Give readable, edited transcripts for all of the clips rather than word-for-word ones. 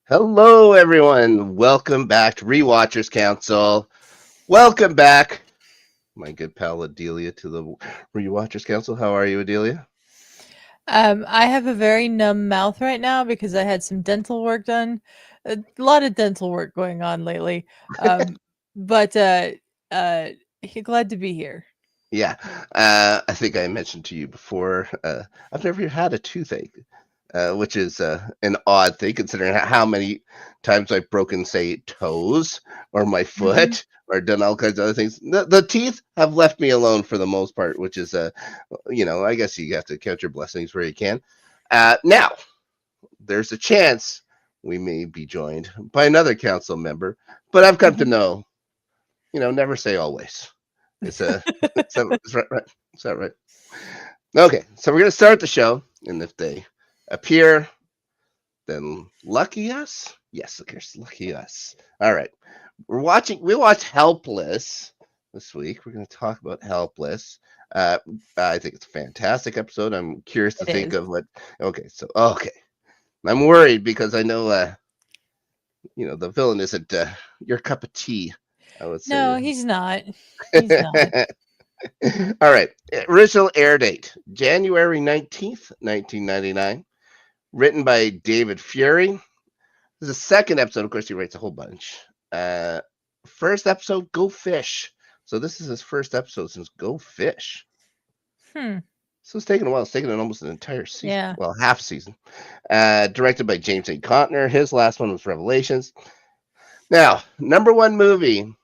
Hello, everyone. Welcome back to Rewatchers Council. Welcome back, my good pal Adelia, to the Rewatchers Council. How are you, Adelia? I have a very numb mouth right now because I had some dental work done. A lot of dental work going on lately. Um, but uh, glad to be here. Yeah, I think I mentioned to you before. I've never had a toothache, which is an odd thing considering how many times I've broken, say, toes or my hmm foot or done all kinds of other things. The teeth have left me alone for the most part, which is, I guess you have to count your blessings where you can. Now, there's a chance we may be joined by another council member, but I've come to hmm know, never say always. It's a, it's right, right. Is that right? Okay, so we're gonna start the show, and if they appear, then lucky us. Yes, of course, lucky us. All right, we watched Helpless this week. We're gonna talk about Helpless. Uh, I think it's a fantastic episode. I'm curious to It think is. of what. Okay. I'm worried because I know, the villain isn't your cup of tea. I would say. No, he's not. He's not. All right. Original air date January 19th, 1999. Written by David Fury. This is the second episode. Of course, he writes a whole bunch. Uh, First episode, Go Fish. So this is his first episode since Go Fish. Hmm. So it's taken a while. It's taken almost an entire season. Yeah. Well, half season. Directed by James A. Contner. His last one was Revelations. Now, number one movie.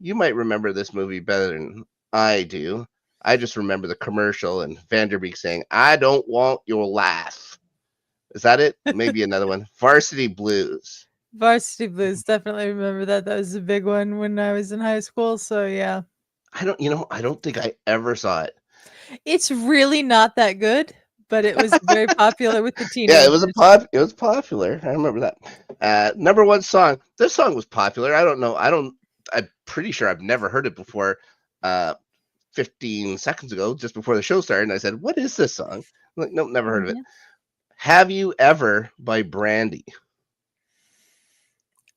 You might remember this movie better than I do. I just remember the commercial and Vanderbeek saying, "I don't want your laugh." Is that it? Maybe another one. Varsity Blues. Varsity Blues. Definitely remember that. That was a big one when I was in high school. So yeah, I don't think I ever saw it. it's really not that good, but it was very popular with the Yeah, teenagers. it was popular. I remember that. Number one song. This song was popular. I don't know. I'm pretty sure I've never heard it before. 15 seconds ago, just before the show started, and I said, "What is this song?" I'm like, nope, never heard of it. Mhm. Have You Ever by Brandy.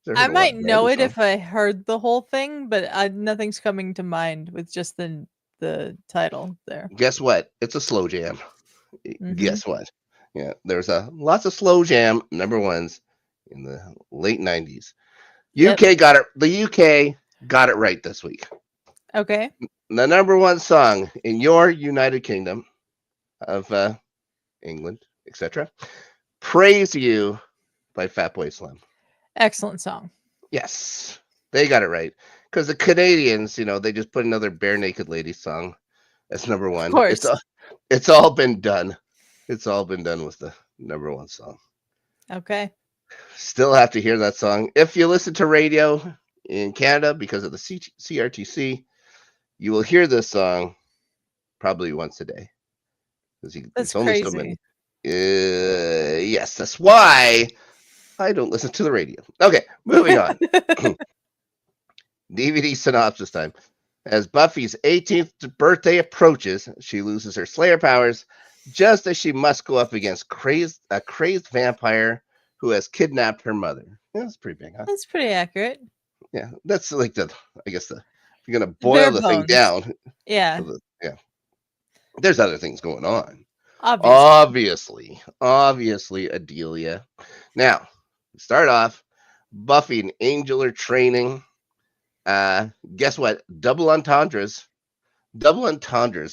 Ever I heard a lot might of Brandy know it songs? if I heard the whole thing, but nothing's coming to mind with just the title there. Guess what? It's a slow jam. Mhm. Guess what? Yeah, there's a lots of slow jam number ones in the late 90s. Yep. The UK got it right this week. Okay. The number one song in your United Kingdom of England, etc. Praise You by Fatboy Slim. Excellent song. Yes, they got it right. Because the Canadians, they just put another bare naked lady song as number Of one. course. It's all been done. It's all been done with the number one song. Okay. Still have to hear that song. If you listen to radio in Canada because of the CRTC, you will hear this song probably once a day because That's there's only so many. crazy. Yes, that's why I don't listen to the radio. Okay, moving on. DVD synopsis time. As Buffy's 18th birthday approaches, she loses her Slayer powers just as she must go up against a crazed vampire who has kidnapped her mother. Yeah, that's pretty big, huh? That's pretty accurate. Yeah, that's like I guess if you're gonna The boil bare the thing bones. down, Yeah. yeah, there's other things going on. Obviously. Obviously, Adelia. Now, we start off. Buffy and Angel are training. Guess what? Double entendres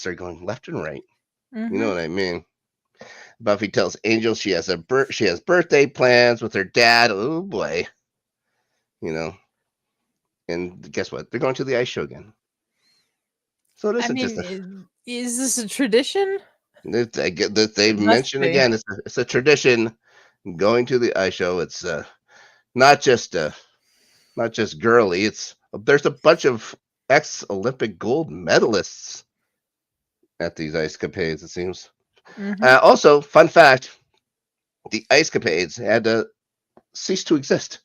are going left and right. You know Mhm. what I mean? Buffy tells Angel she has birthday plans with her dad. Oh boy, you know. And guess what? They're going to the ice show again. So it I isn't just mean, is this a tradition? I get that they've It must mentioned be. again. It's a tradition going to the ice show. It's not just not just girly. There's a bunch of ex Olympic gold medalists at these ice capades. It seems. Mhm. Also, fun fact: the ice capades had to cease to exist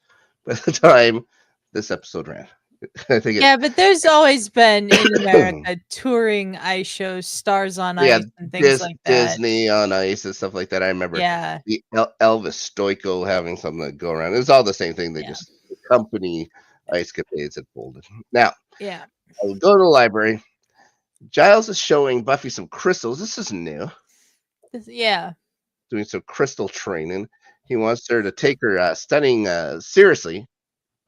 by the time this episode ran. I think Yeah, but there's always been in America touring ice shows, Stars on yeah, Ice, and things like that. Disney on Ice and stuff like that. I remember Yeah, the Elvis Stoiko having something that go around. It was all the same thing. They yeah, just the company ice capades had folded. Now yeah, I go to the library. Giles is showing Buffy some crystals. This is new. yeah. Doing some crystal training. He wants her to take her studying seriously.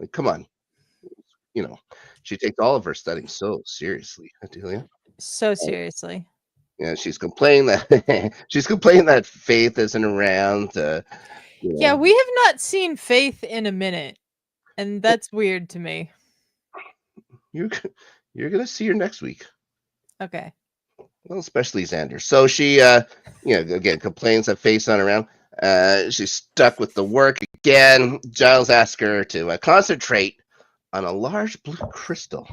Like, come on, you know, she takes all of her studying so seriously, Adelia. So Uh, seriously. yeah, she's complaining that she's complaining that Faith isn't around. You Yeah, know, we have not seen Faith in a minute, and well, that's weird to me. you're you're gonna see her next week. Okay. Well, especially Xander. So she, again complains that Faith's not around. She's stuck with the work again. Giles asks her to concentrate on a large blue crystal.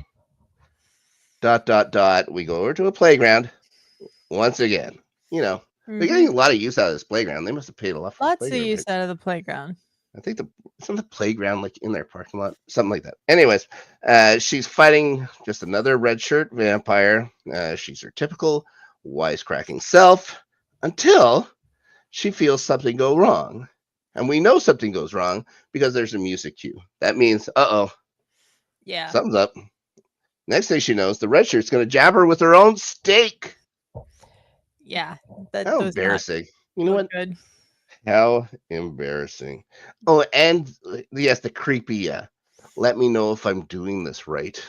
Dot dot dot. We go over to a playground once again. You know, they're Mhm. getting a lot of use out of this playground. They must have paid a lot for the Lots of playground, right? use out of the playground. I think isn't the playground like in their parking lot, something like that. Anyways, she's fighting just another red shirt vampire. She's her typical wisecracking self until she feels something go wrong, and we know something goes wrong because there's a music cue. That means, Yeah. something's up. Next thing she knows, the red shirt's going to jab her with her own steak. Yeah. That How does not embarrassing! You know look what? good. How embarrassing. Oh, and yes, the creepy, let me know if I'm doing this right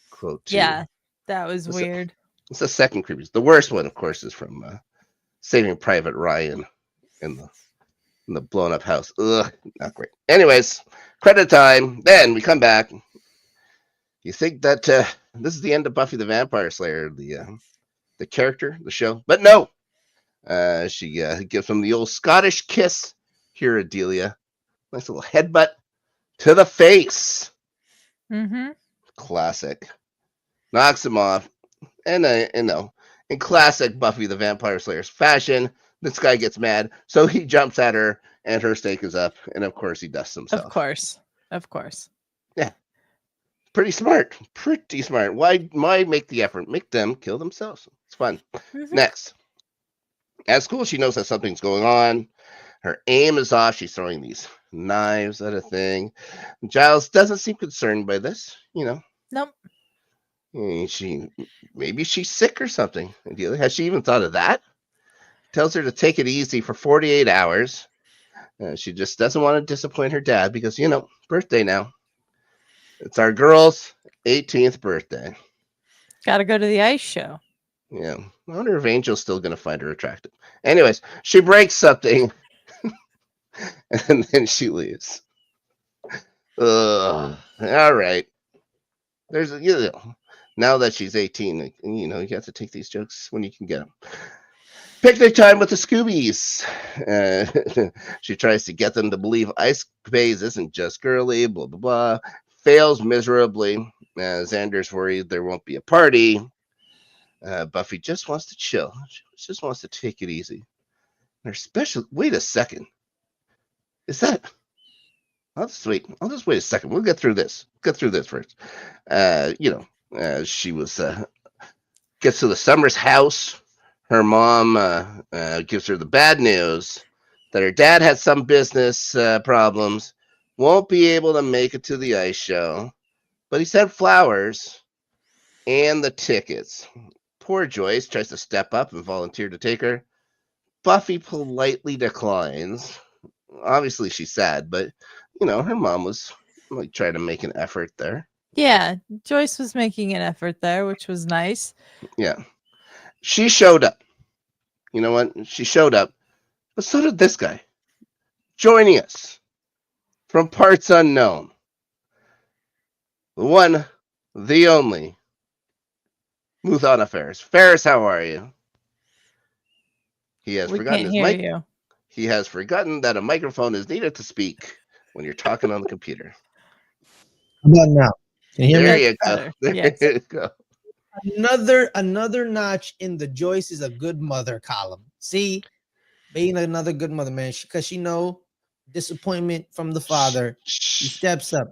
quote too. Yeah. That was It's, weird. it's the second creepy. The worst one, of course, is from Saving Private Ryan in the blown up house. Ugh, not great. Anyways, credit time. Then we come back. You think that this is the end of Buffy the Vampire Slayer, the character, the show? But no. She gives him the old Scottish kiss. Here, Adelia. Nice little headbutt to the face. Mhm. Classic. Knocks him off. And no, in classic Buffy the Vampire Slayer's fashion, this guy gets mad, so he jumps at her, and her stake is up, and of course he dusts Of himself. course. Of course. Yeah, pretty smart. Pretty smart. Why make the effort? Make them kill themselves. It's fun. Mhm. Next, at school, she knows that something's going on. Her aim is off. She's throwing these knives at a thing. Giles doesn't seem concerned by this. Nope. She maybe she's sick or something. Has she even thought of that? Tells her to take it easy for 48 hours. She just doesn't want to disappoint her dad because birthday now. It's our girl's 18th birthday. Gotta go to the ice show. Yeah, I wonder if Angel's still gonna find her attractive. Anyways, she breaks something and then she leaves. Ugh. All right. There's now that she's 18, you have to take these jokes when you can get them. Picnic time with the Scoobies. She tries to get them to believe Ice Capades isn't just girly, blah, blah, blah. Fails miserably. Xander's worried there won't be a party. Buffy just wants to chill. She just wants to take it easy. Her special. Wait a second. Is that. I'll just wait. I'll just wait a second. We'll get through this. Get through this first. She gets to the Summers house. Her mom gives her the bad news that her dad had some business problems, won't be able to make it to the ice show, but he sent flowers and the tickets. Poor Joyce tries to step up and volunteer to take her. Buffy politely declines. Obviously, she's sad, but her mom was like trying to make an effort there. Yeah, Joyce was making an effort there, which was nice. Yeah, she showed up. You know what? She showed up, but so did this guy. Joining us from parts unknown, the one, the only, Muthana Ferris. Ferris, how are you? He has We forgotten can't his hear mic. you. He has forgotten that a microphone is needed to speak when you're talking on the computer. How about now? Can you hear There me? you go. Better. There Yes. you go. Another notch in the Joyce is a good mother column. See, being another good mother, man, because she know disappointment from the father. She steps up.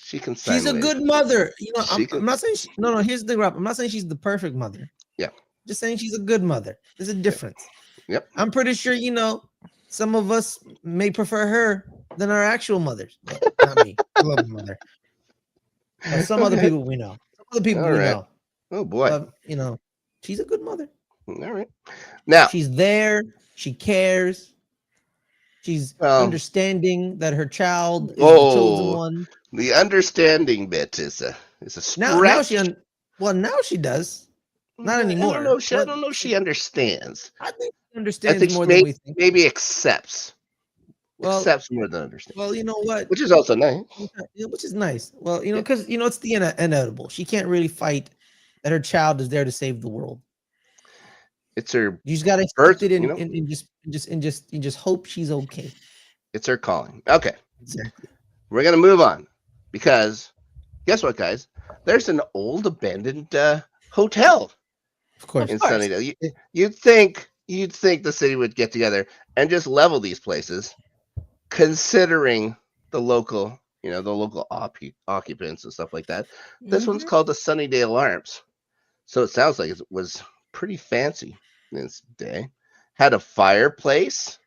She can She's a sideways. good mother. She I'm not saying no. Here's the thing, Rob. I'm not saying she's the perfect mother. Yeah. Just saying she's a good mother. There's a difference. Yep. I'm pretty sure some of us may prefer her than our actual mothers. Well, not me. I love my mother. But some other people we know. Some other people All we right. know. Oh boy. But she's a good mother. All right. Now She's there. She cares. She's understanding that her child is the chosen one. The understanding bit is a stretch. Now she does. Not anymore. I don't know if she understands. I think she understands more than we think. Maybe accepts. Well, accepts more than understands. Well, you know what? Which is also nice. Which is nice. Well, because it's the inevitable. She can't really fight that her child is there to save the world. It's her. You just gotta accept it and just hope she's okay. It's her calling. Okay. Exactly. We're gonna move on because guess what, guys? There's an old abandoned hotel. Of course. In Sunnydale. You'd think the city would get together and just level these places, considering the local, occupants and stuff like that. This one's called the Sunnydale Arms. So it sounds like it was pretty fancy in its day. Had a fireplace,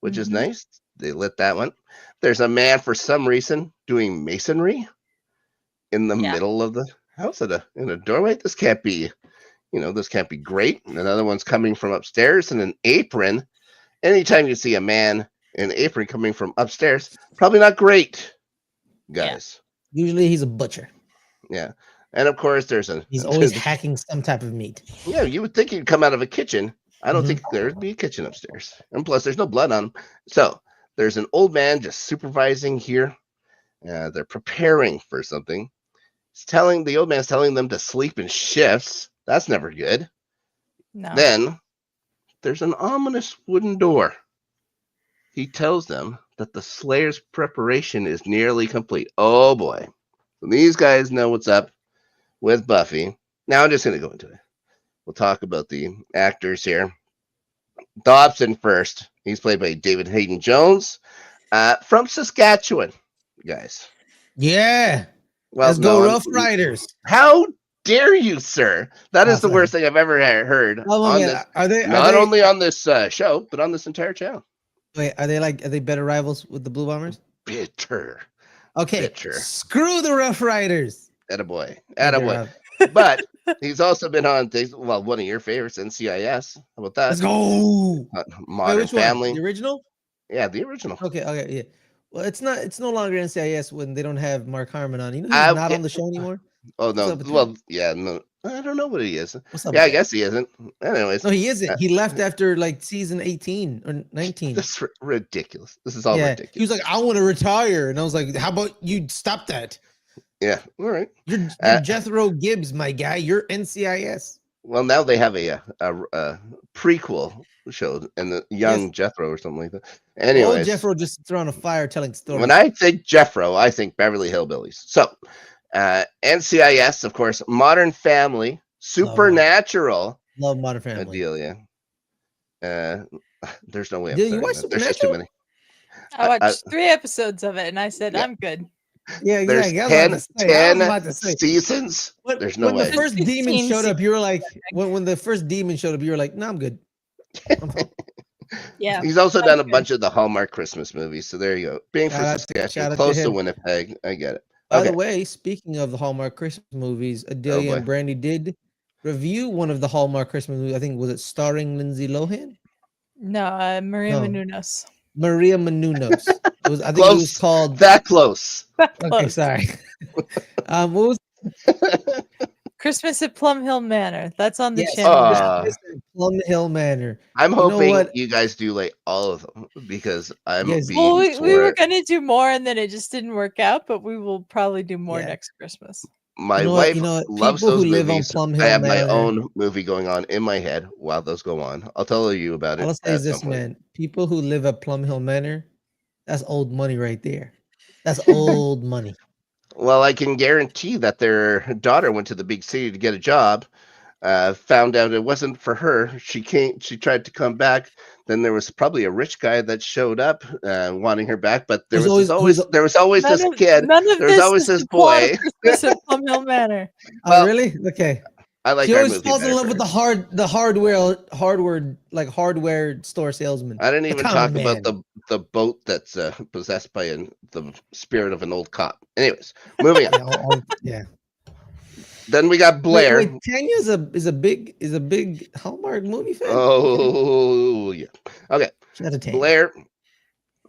which is nice. They lit that one. There's a man for some reason doing masonry in the middle of the house in a doorway. This can't be, this can't be great. And another one's coming from upstairs in an apron. Anytime you see a man in an apron coming from upstairs, probably not great, guys. Yeah. Usually he's a butcher. Yeah. And of course, he's always hacking some type of meat. Yeah, you would think he'd come out of a kitchen. I don't think there'd be a kitchen upstairs. And plus, there's no blood on him. So there's an old man just supervising here. They're preparing for something. The old man's telling them to sleep in shifts. That's never good. No. Then there's an ominous wooden door. He tells them that the Slayer's preparation is nearly complete. Oh boy. So these guys know what's up with Buffy. Now I'm just going to go into it. We'll talk about the actors here. Dobson first. He's played by David Hayden Jones from Saskatchewan, guys. Yeah. Well, let's go Rough Riders. How dare you, sir? That is the worst thing I've ever heard. Not only on this show, but on this entire channel. Wait, are they better rivals with the Blue Bombers? Bitter. Okay. Bitter. Screw the Rough Riders. Attaboy. But he's also been on things. Well, one of your favorites, NCIS. How about that? Let's go. Modern Family. The original? Yeah, the original. Okay, yeah. Well, it's no longer NCIS when they don't have Mark Harmon on. He's not on the show anymore. Oh no. Well, yeah, no. I don't know what he is. Yeah, I guess he isn't. Anyways. No, he isn't. He left after season 18 or 19. That's ridiculous. This is all ridiculous. He was like, I want to retire. And I was like, how about you stop that? Yeah, all right. You're Jethro Gibbs, my guy. You're NCIS. Well, now they have a prequel show and the young Jethro or something like that. Anyways, Jethro just sits around a fire telling stories. When I think Jethro, I think Beverly Hillbillies. So, NCIS, of course, Modern Family, Supernatural. Love Modern Family. Adelia. There's no way. Did you watch Supernatural? There's just too many. I watched 3 episodes of it, and I said, I'm good. Yeah, there's 10 seasons. There's no way. When the first demon showed up, you were like, when the first demon showed up, you were like, no, I'm good. Yeah. He's also done a bunch of the Hallmark Christmas movies. So there you go. Being from Saskatchewan, close to Winnipeg. I get it. By the way, speaking of the Hallmark Christmas movies, Adelia and Brandy did review one of the Hallmark Christmas movies. I think, was it starring Lindsay Lohan? No, Maria Menounos. Maria Menounos. I think it was called That Close. Okay, sorry. What was Christmas at Plum Hill Manor? That's on the channel. Plum Hill Manor. I'm hoping you guys do like all of them because I'm we were gonna do more and then it just didn't work out, but we will probably do more next Christmas. My wife loves those movies. I have my own movie going on in my head while those go on. I'll tell you about it. All I'll say is this, man. People who live at Plum Hill Manor, that's old money right there. That's old money. Well, I can guarantee that their daughter went to the big city to get a job. found out it wasn't for her. She tried to come back. Then there was probably a rich guy that showed up wanting her back, but there was always this kid. None of There was this always is this the plot boy. of Christmas at Plum Hill Manor. Oh, really? Okay. I like She our always movie falls in better love with the hardware store salesman. I didn't The even common talk about man. the boat that's possessed by the spirit of an old cop. Anyways, moving on. Yeah. Then we got Blair. Wait, Tanya is a big Hallmark movie fan. Oh yeah. Okay. Shout out to Tanya. Blair,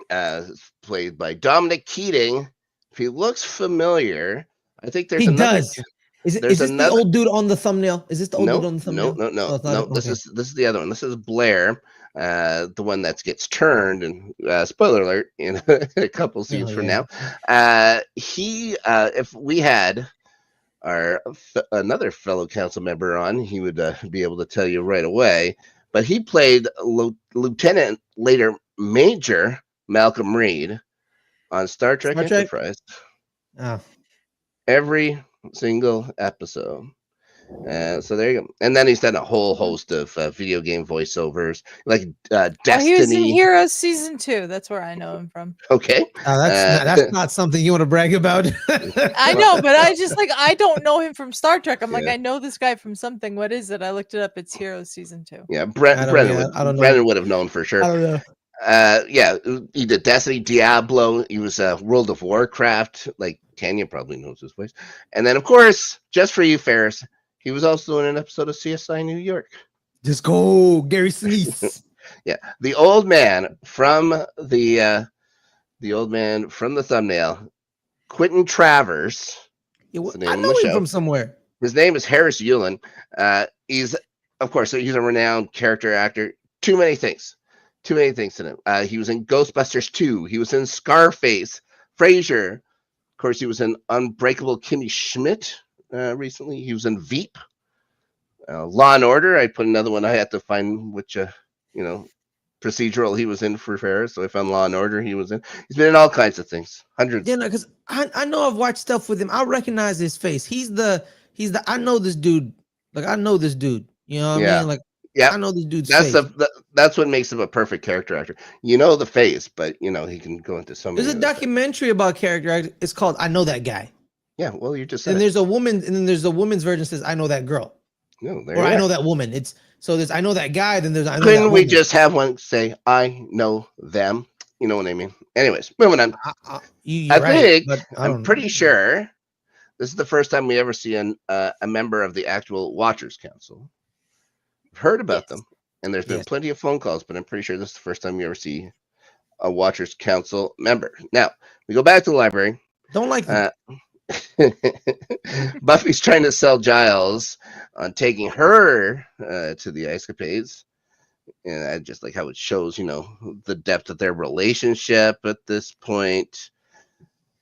is played by Dominic Keating. If he looks familiar, I think there's another. Does. Is this the old dude on the thumbnail? Is this the old dude on the thumbnail? No. Okay. This is the other one. This is Blair, the one that gets turned, and spoiler alert, in a couple scenes from now. If we had another fellow council member on, he would be able to tell you right away. But he played Lieutenant, later Major Malcolm Reed on Star Trek Enterprise. Oh. Every single episode. So there you go. And then he's done a whole host of video game voiceovers, like Destiny. He was in Heroes season 2. That's where I know him from. Okay. That's not something you want to brag about. I know, but I don't know him from Star Trek. I'm like, I know this guy from something. What is it? I looked it up. It's Heroes season 2. Yeah, Brennan would have known for sure. I don't know. Yeah, he did Destiny, Diablo. He was World of Warcraft. Like Tanya probably knows his voice. And then, of course, just for you, Ferris, he was also in an episode of CSI New York. Just go, Gary Sinise. Yeah, the old man from the thumbnail, Quentin Travers. I know him from somewhere. His name is Harris Yulin. He's a renowned character actor. Too many things in him. He was in Ghostbusters 2. He was in Scarface, Frasier. Of course, he was in Unbreakable Kimmy Schmidt recently. He was in Veep. Law and Order. I put another one. I had to find which, procedural he was in for Ferris. So I found Law and Order he was in. He's been in all kinds of things. Hundreds. Yeah, because I know I've watched stuff with him. I recognize his face. He's the I know this dude. Like, I know this dude. You know what I mean? Like, yeah, I know this dude's face. That's what makes him a perfect character actor. You know the face, but he can go into so many. There's a documentary about character actor. It's called "I Know That Guy." Yeah, well, you just said. And there's a woman, and then there's a woman's version that says "I know that girl." No, or I know that woman. It's so there's I know that guy. Then there's I know. Couldn't we just have one say I know them? You know what I mean? Anyways, moving on. I'm pretty sure this is the first time we ever see a member of the actual Watchers Council. I've heard about them, and there's been plenty of phone calls, but I'm pretty sure this is the first time we ever see a Watchers Council member. Now, we go back to the library. Don't like that. Buffy's trying to sell Giles on taking her to the escapades. And I just like how it shows, the depth of their relationship at this point.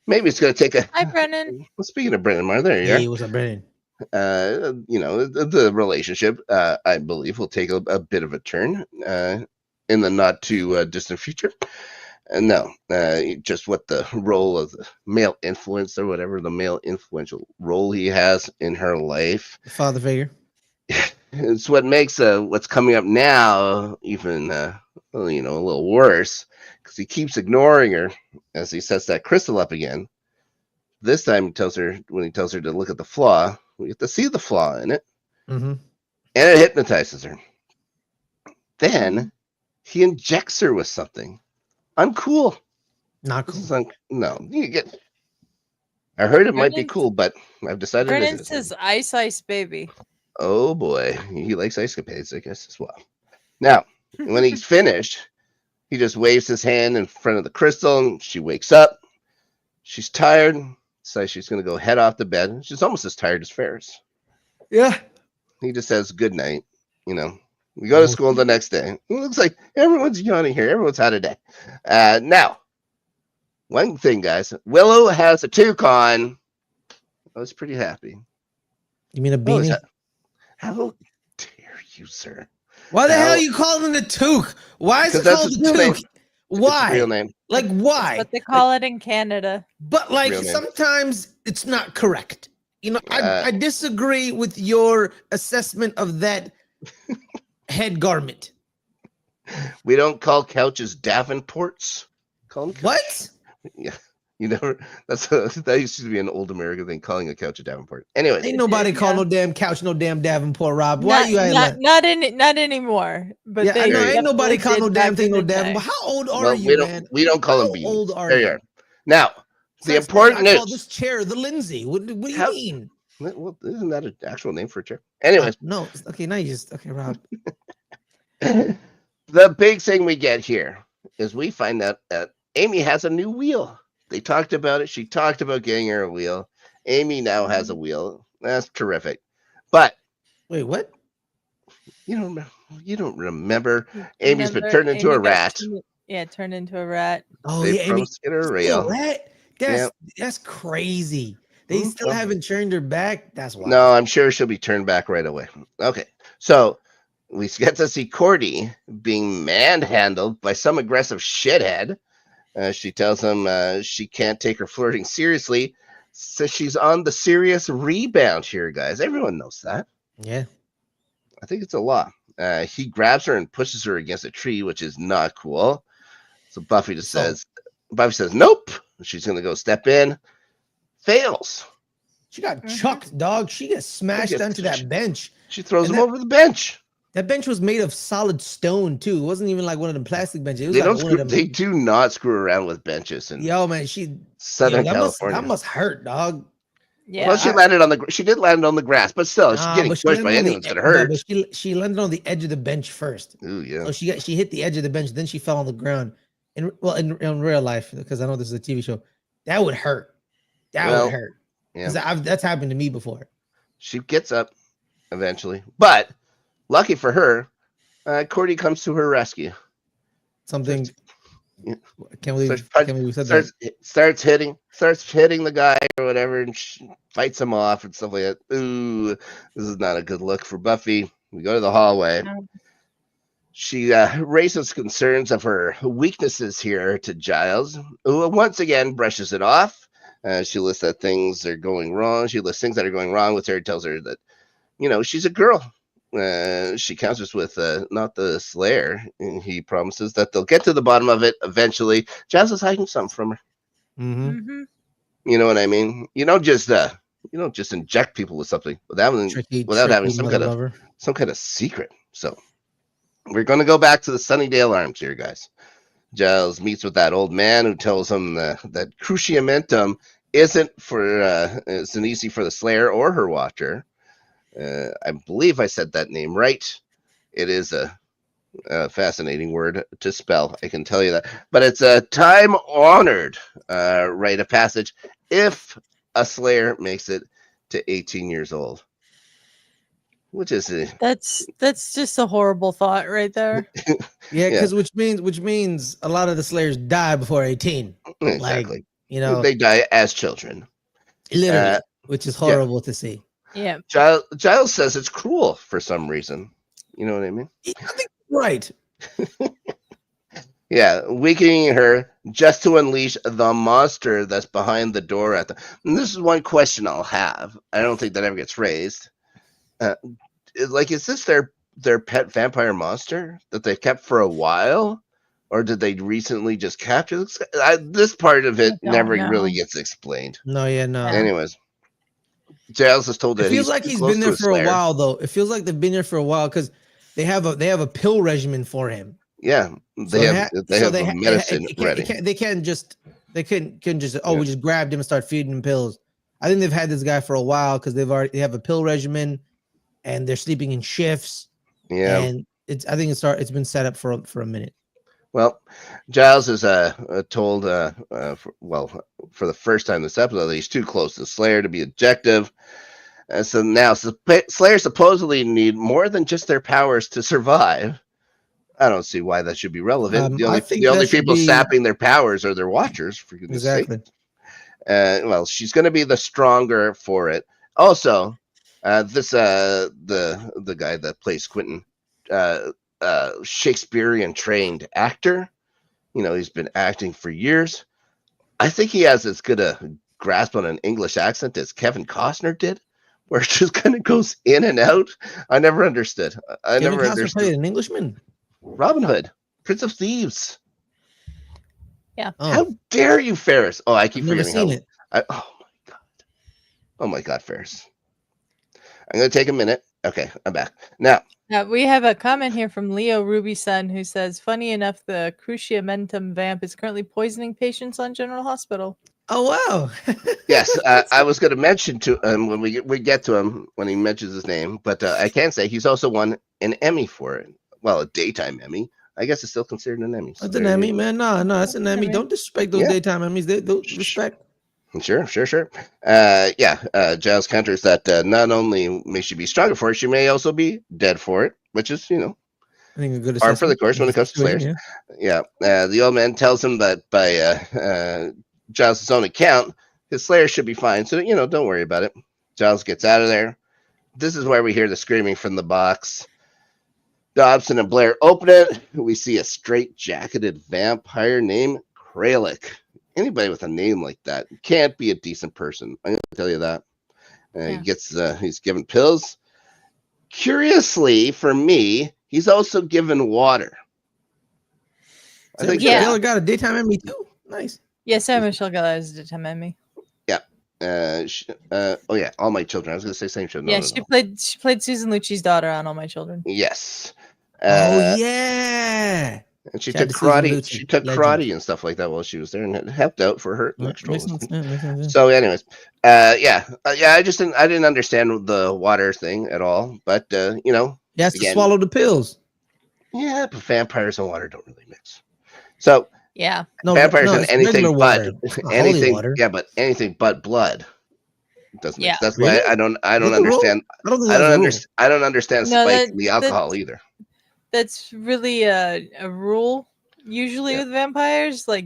Maybe it's going to take a... Hi, Brennan. Well, speaking of Brennan, Mar, there you are. Hey, what's up, Brennan? The relationship, I believe, will take a bit of a turn in the not too distant future. No, just what the role of the male influence or whatever, the male influential role he has in her life. Father figure. It's what makes what's coming up now even, a little worse, because he keeps ignoring her as he sets that crystal up again. This time he tells her to look at the flaw, we get to see the flaw in it, and it hypnotizes her. Then he injects her with something. Uncool. Not cool. No, you get. I heard it might be cool, but I've decided. Brennan says ice baby. Oh boy, he likes ice capades, I guess, as well. Now, when he's finished, he just waves his hand in front of the crystal, and she wakes up. She's tired, so she's going to go head off to bed. She's almost as tired as Ferris. Yeah. He just says good night. We go to school the next day. It looks like everyone's yawning here. Everyone's had a day. Now, one thing, guys. Willow has a toque on. I was pretty happy. You mean a beanie? How dare you, sir? Why the hell are you calling it a toque? Why is it called a toque? Why? Real name. Like, why? That's what they call it in Canada. But, like, sometimes it's not correct. You know, I disagree with your assessment of that head garment. We don't call couches Davenports. Call them couch. What? Yeah. You never. That used to be an old American thing, calling a couch a Davenport. Anyways, Ain't nobody call Yeah. no damn couch, no damn Davenport, Rob. Why you not anymore. But Yeah, I they know. Ain't nobody definitely call no did damn back thing in no the Davenport. day. How old are well, you, man? we don't call them How beanies. old are There you? you are. Now, the Besides, important I call news. this chair the Lindsay. What do you How- mean? Well, isn't that an actual name for a chair? Anyways, No. Okay, now you just Rob. the big thing we get here is we find out that Amy has a new wheel. They talked about it. She talked about getting her a wheel. Amy now has a wheel. That's terrific. But Wait, what? you don't remember. Amy's been Remember, turned into Amy a got rat. turned into a rat. Oh They yeah, Amy. promised to get her a Still rail. rat? That's crazy. They still Well, haven't turned her back. That's wild. no, I'm sure she'll be turned back right away. Okay, so we get to see Cordy being manhandled by some aggressive shithead. She tells him she can't take her flirting seriously, so she's on the serious rebound here, guys. Everyone knows that. Yeah. I think it's a law. He grabs her and pushes her against a tree, which is not cool. So Buffy says, nope. She's going to go step in. Fails. She got chucked, dog. She gets smashed onto that bench. She throws him over the bench. That bench was made of solid stone too. It wasn't even like one of them plastic benches. It was like one of them. They do not screw around with benches in man, Southern California. That must hurt, dog. Yeah. Well, she did land on the grass, but still, she's getting pushed by anyone's gonna hurt. But she landed on the edge of the bench first. Ooh, yeah. So she hit the edge of the bench, then she fell on the ground. In real life, because I know this is a TV show, that would hurt. That would hurt. Because that's happened to me before. She gets up eventually, but lucky for her, Cordy comes to her rescue. Something. Can't believe starts hitting the guy or whatever, and she fights him off and stuff like that. Ooh, this is not a good look for Buffy. We go to the hallway. She raises concerns of her weaknesses here to Giles, who once again brushes it off. She lists that things are going wrong. She lists things that are going wrong with her. Tells her that, she's a girl. She counters with not the Slayer, and he promises that they'll get to the bottom of it eventually. Giles is hiding something from her. Mm-hmm. You know what I mean? You don't just inject people with something without having some kind of secret. So we're going to go back to the Sunnydale Arms here, guys. Giles meets with that old man who tells him that Cruciamentum isn't easy for the Slayer or her Watcher. I believe I said that name right. It is a fascinating word to spell, I can tell you that. But it's a time-honored rite of passage if a Slayer makes it to 18 years old. Which is that's just a horrible thought right there. Yeah, because which means a lot of the Slayers die before 18. Exactly. Like, they die as children. Literally, which is horrible to see. Yeah. Giles says it's cruel for some reason. You know what I mean? I think right. Yeah, weakening her just to unleash the monster that's behind the door and this is one question I'll have. I don't think that ever gets raised. Is this their pet vampire monster that they've kept for a while, or did they recently just capture this part of it? Never really gets explained. No. Anyways, Giles is told that it feels like he's been there for a while, though. It feels like they've been there for a while because they have a pill regimen for him. Yeah, they have medicine ready. They couldn't just we just grabbed him and start feeding him pills. I think they've had this guy for a while because they have a pill regimen, and they're sleeping in shifts. Yeah, and it's been set up for a minute. Well, Giles is told for the first time this episode that he's too close to Slayer to be objective. So now Slayer supposedly need more than just their powers to survive. I don't see why that should be relevant. The only people sapping their powers are their Watchers, for goodness sake. Well, she's going to be the stronger for it. Also, the guy that plays Quentin, Shakespearean trained actor. He's been acting for years. I think he has as good a grasp on an English accent as Kevin Costner did, where it just kind of goes in and out. I never understood. I Kevin never Costner understood. played an Englishman. Robin Hood, Prince of Thieves. Yeah. Oh, How dare you, Ferris? Oh, I keep I've never forgetting seen how. it. Oh my God, Ferris. I'm going to take a minute. Okay, I'm back. Now, We have a comment here from Leo Ruby-Sun who says, funny enough, the Cruciamentum vamp is currently poisoning patients on General Hospital. Oh wow. yes, I was going to mention to him when we get to him when he mentions his name, but I can say he's also won an Emmy for it. Well, a daytime Emmy. I guess it's still considered an Emmy. So That's an Emmy, man. No, that's an Emmy. Emmy. Don't disrespect those daytime Emmys. They don't respect. Sure. Giles counters that not only may she be stronger for it, she may also be dead for it, which is, I think a good par for the assessment. course when it comes to Slayers. Yeah. The old man tells him that by Giles' own account, his Slayer should be fine. So, don't worry about it. Giles gets out of there. This is where we hear the screaming from the box. Dobson and Blair open it. We see a straight-jacketed vampire named Kralik. Anybody with a name like that can't be a decent person. I'm going to tell you that. He's given pills. Curiously, for me, he's also given water. I think Taylor got a daytime Emmy too. Nice. Yes, Sarah Michelle Gellar is a daytime Emmy. Yeah. All My Children. I was going to say same show. She played Susan Lucci's daughter on All My Children. Yes. Yeah. And she took karate. She took karate and stuff like that while she was there, and it helped out for her next role. So, anyways, I didn't understand the water thing at all, but he has to swallow the pills. Yeah, but vampires and water don't really mix. So, vampires and anything but anything. Water. Yeah, but anything but blood doesn't mix. That's why I don't understand. I don't understand Spike the alcohol either. That's really a rule usually with vampires. Like,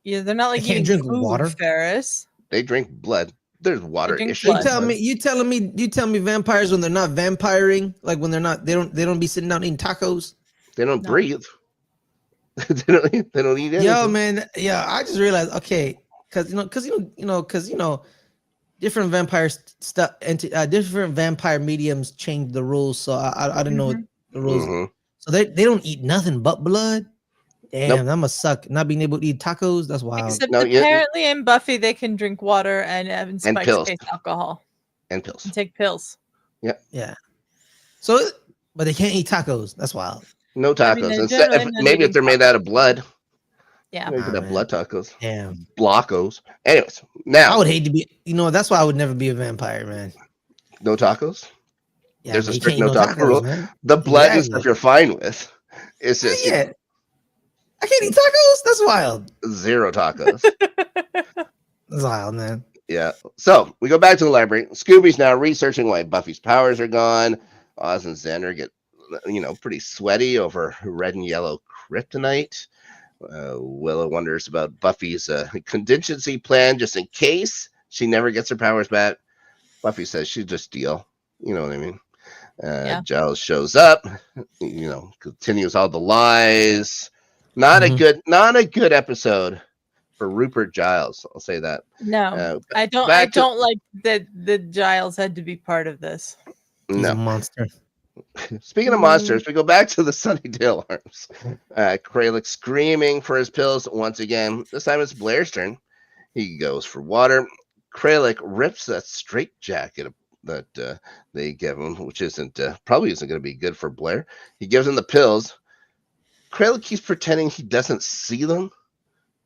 they're not like eating drink water. Ferris. They drink blood. There's water issues. You telling me vampires when they're not vampiring, like when they're not, they don't be sitting down eating tacos. They don't breathe. they don't eat anything. Yo, man. Yeah, I just realized. Okay, because different vampire stuff and different vampire mediums change the rules. So I didn't know the rules. Mm-hmm. So they don't eat nothing but blood. Damn, that must suck. Not being able to eat tacos. That's wild. Except apparently in Buffy they can drink water and Spike's pills. Alcohol and pills. And take pills. Yeah. So, but they can't eat tacos. That's wild. No tacos. Maybe if they're made out of blood. Yeah. You could have blood tacos. Damn. Blockos. Anyways, now I would hate to be. That's why I would never be a vampire, man. No tacos. Yeah, there's a strict no taco rule. Man. The blood and stuff you're fine with. It's just I can't eat tacos. That's wild. 0 tacos. That's wild, man. Yeah. So we go back to the library. Scooby's now researching why Buffy's powers are gone. Oz and Xander get pretty sweaty over red and yellow kryptonite. Willow wonders about Buffy's contingency plan just in case she never gets her powers back. Buffy says she'll just deal. You know what I mean? Giles shows up. Continues all the lies. Not a good episode for Rupert Giles. I'll say that. No, I don't like that Giles had to be part of this. He's a monster. Speaking of monsters, we go back to the Sunnydale Arms. Kralik screaming for his pills once again. This time it's Blair's turn. He goes for water. Kralik rips that straitjacket that they give him, which probably isn't going to be good for Blair. He gives him the pills. Kralik keeps pretending he doesn't see them,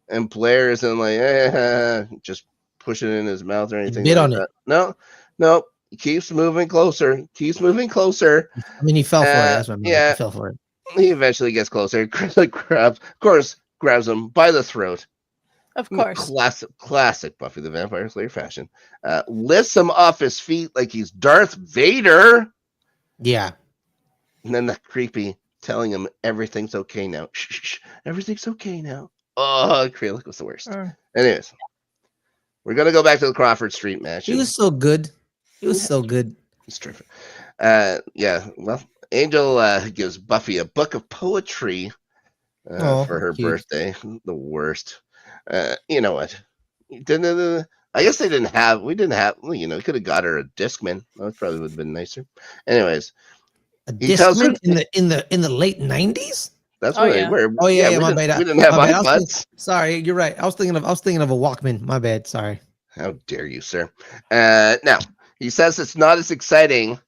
and Blair isn't like just pushing it in his mouth or anything. Bit like on that. No. He keeps moving closer. I mean, he fell for it. That's what I mean. Yeah, he fell for it. He eventually gets closer. Kralik grabs him by the throat. Of course. Classic Buffy the Vampire Slayer fashion. Lifts him off his feet like he's Darth Vader. Yeah. And then the creepy telling him everything's okay now. Shh, everything's okay now. Oh, Kralik was the worst. Anyways, we're going to go back to the Crawford Street match. He was so good. It's terrific. Well, Angel gives Buffy a book of poetry for her birthday. The worst. You know what? I guess we didn't have, well, we could have got her a Discman. That probably would have been nicer. Anyways, A he tells her Discman in the late 90s? that's Oh, what they yeah. were. Oh yeah, we my didn't, bad. we didn't have My bad. iPods. Sorry, you're right. I was thinking of a Walkman. My bad. Sorry. How dare you, sir? Now, he says it's not as exciting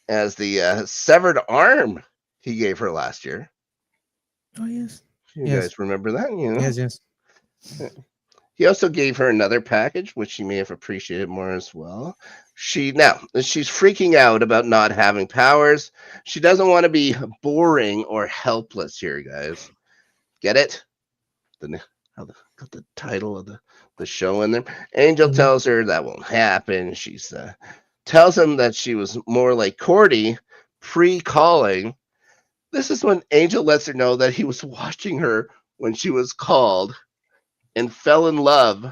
as the severed arm he gave her last year. Oh yes. You guys remember that? Yes. He also gave her another package, which she may have appreciated more as well. She's freaking out about not having powers. She doesn't want to be boring or helpless here, guys. Get it? Got the title of the show in there. Angel tells her that won't happen. She's tells him that she was more like Cordy pre-calling. This is when Angel lets her know that he was watching her when she was called and fell in love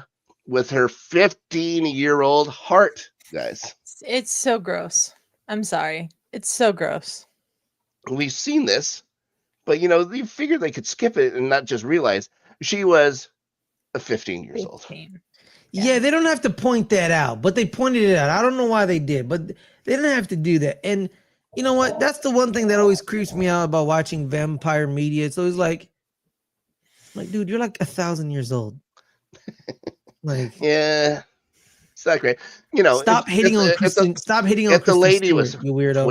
with her 15-year-old heart, guys. It's so gross. I'm sorry. It's so gross. We've seen this, but you figured they could skip it and not just realize she was 15 years old. Yeah, they don't have to point that out, but they pointed it out. I don't know why they did, but they didn't have to do that. And you know what? That's the one thing that always creeps me out about watching vampire media. It's always like, dude, you're like 1,000 years old. Like, yeah, it's not great. Stop hating on Kristen. Stop hating on Kristen the lady Stewart, was you weirdo.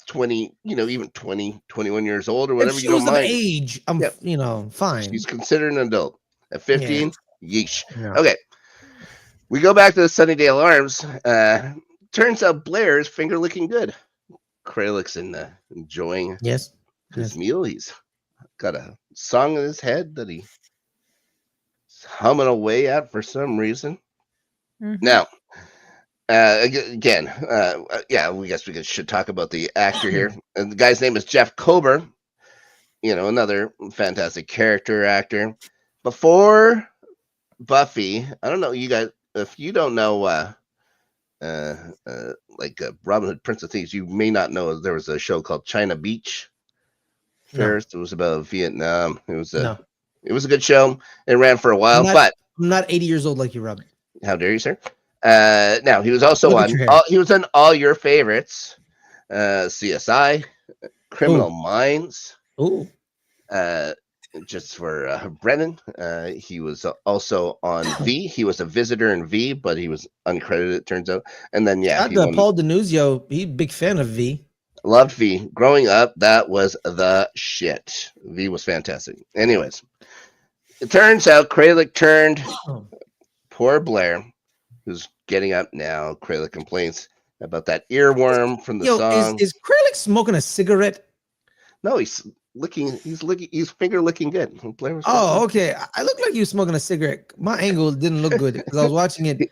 20, even 20, 21 years old or whatever. If she you don't was of mind. age, I'm fine. She's considered an adult. At 15, yeesh. Yeah. Okay. We go back to the Sunnydale Arms. Turns out Blair's finger looking good. Kralick's enjoying his meal. He's got a song in his head that he's humming away at for some reason. Mm-hmm. Now, again, we guess we should talk about the actor here. And the guy's name is Jeff Kober. Another fantastic character actor. Before Buffy, I don't know, you guys, if you don't know Robin Hood, Prince of Thieves, you may not know there was a show called China Beach. First, it was about Vietnam. It was a good show. It ran for a while, but I'm not 80 years old like you, Rob. How dare you, sir? Now he was also on all your favorites, CSI, Criminal Minds. Oh. Just for Brennan, he was also on V. He was a visitor in V, but he was uncredited, it turns out. And then Paul Denuzio, he's a big fan of V. Loved V. Growing up, that was the shit. V was fantastic. Anyways, it turns out Kralick turned poor Blair, who's getting up now. Kralick complains about that earworm from the song. Is Kralick smoking a cigarette? No, he's finger licking good. Blair was okay. I look like you smoking a cigarette. My angle didn't look good because I was watching it.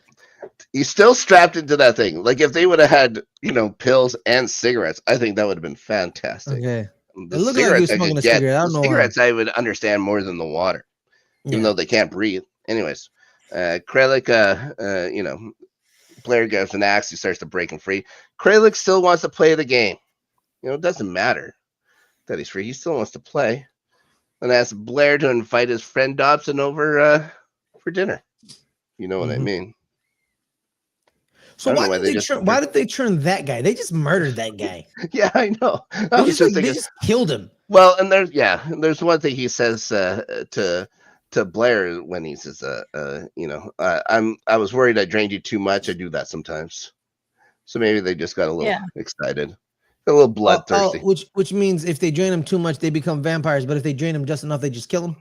He's still strapped into that thing. Like if they would have had, pills and cigarettes, I think that would have been fantastic. Okay. The it looked like you smoking a cigarette. I don't know cigarettes why. I would understand more than the water, even though they can't breathe. Anyways, Kralick, Blair gives an axe. He starts to break him free. Kralick still wants to play the game. It doesn't matter that he's free. He still wants to play. And asks Blair to invite his friend Dobson over for dinner. You know what I mean? So why did they turn that guy? They just murdered that guy. Yeah, I know. They just killed him. Well, and there's one thing he says to Blair when he says, I was worried I drained you too much. I do that sometimes. So maybe they just got a little excited. A little bloodthirsty. Which means if they drain them too much, they become vampires. But if they drain them just enough, they just kill them.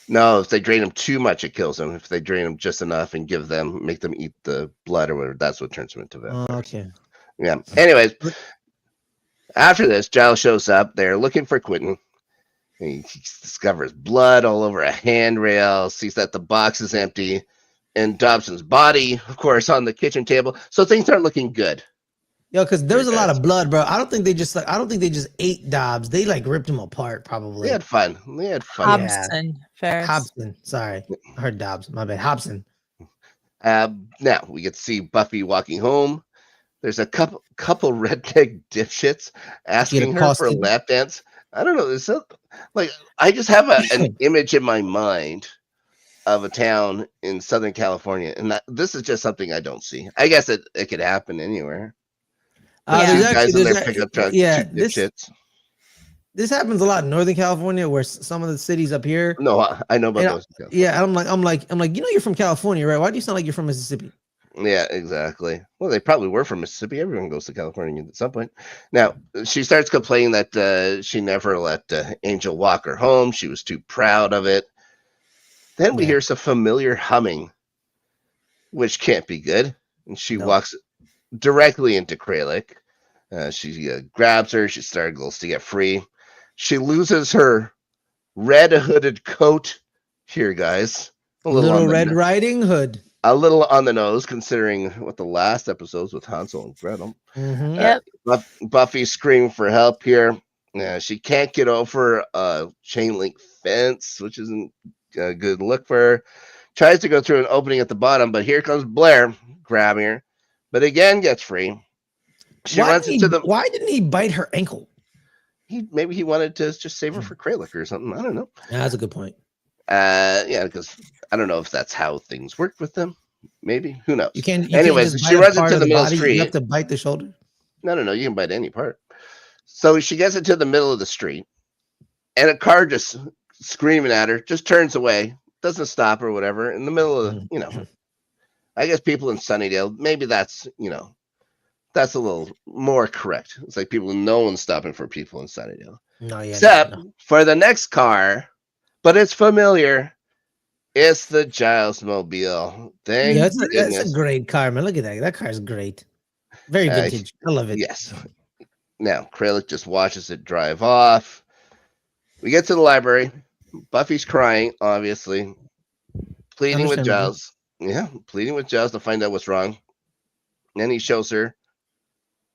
No, if they drain them too much, it kills them. If they drain them just enough and make them eat the blood or whatever, that's what turns them into vampires. Okay. Yeah. Anyways, after this, Giles shows up. They're looking for Quentin. He discovers blood all over a handrail, sees that the box is empty, and Dobson's body, of course, on the kitchen table. So things aren't looking good. Yo, because there's a lot of blood, bro. I don't think they just ate Dobbs. They ripped him apart, probably. They had fun. Hobson. Yeah. Hobson. Sorry. I heard Dobbs. My bad. Hobson. Now we get to see Buffy walking home. There's a couple redneck dipshits asking her for a lap dance. I don't know. I just have an image in my mind of a town in Southern California, and this is just something I don't see. I guess it could happen anywhere. There's Two guys in their actually, pickup truck, yeah, two dipshits. This happens a lot in Northern California, where some of the cities up here. No, I know about those. Yeah, I'm like, you know, you're from California, right? Why do you sound like you're from Mississippi? Yeah, exactly. Well, they probably were from Mississippi. Everyone goes to California at some point. Now, she starts complaining that she never let Angel walk her home. She was too proud of it. Then we hear some familiar humming, which can't be good. And she walks directly into Kralik. She grabs her. She struggles to get free. She loses her red hooded coat here, guys. Little Red Riding Hood. A little on the nose, considering what the last episodes with Hansel and Gretel. Yep. Buffy screaming for help here. She can't get over a chain link fence, which isn't a good look for her. Tries to go through an opening at the bottom, but here comes Blair grabbing her, but again gets free. She runs into the. Why didn't he bite her ankle? Maybe he wanted to just save her for Kralik or something. I don't know. Yeah, that's a good point. Yeah, because I don't know if that's how things worked with them. Maybe, who knows? You can't. Anyways, she runs into the middle of the street. You have to bite the shoulder. No. You can bite any part. So she gets into the middle of the street, and a car just screaming at her, just turns away, doesn't stop or whatever. In the middle of, I guess people in Sunnydale, maybe that's a little more correct. It's like no one's stopping for people in Sunnydale. Except for the next car. But it's familiar. It's the Giles mobile. That's a great car, man. Look at that. That car is great. Very vintage. I love it. Yes. Now, Kralik just watches it drive off. We get to the library. Buffy's crying, obviously. Pleading with Giles. Yeah, pleading with Giles to find out what's wrong. And then he shows her.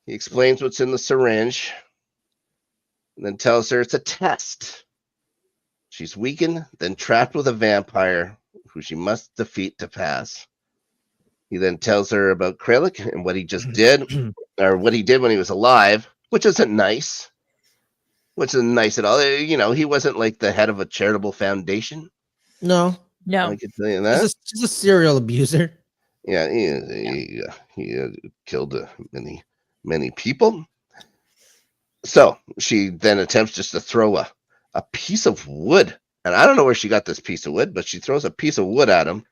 He explains what's in the syringe. And then tells her it's a test. She's weakened, then trapped with a vampire who she must defeat to pass. He then tells her about Kralik and what he just did, or what he did when he was alive, which isn't nice. Which isn't nice at all. He wasn't like the head of a charitable foundation. No. I can tell you that. He's a serial abuser. Yeah, he killed many people. So she then attempts just to throw a piece of wood, and I don't know where she got this piece of wood, but she throws a piece of wood at him,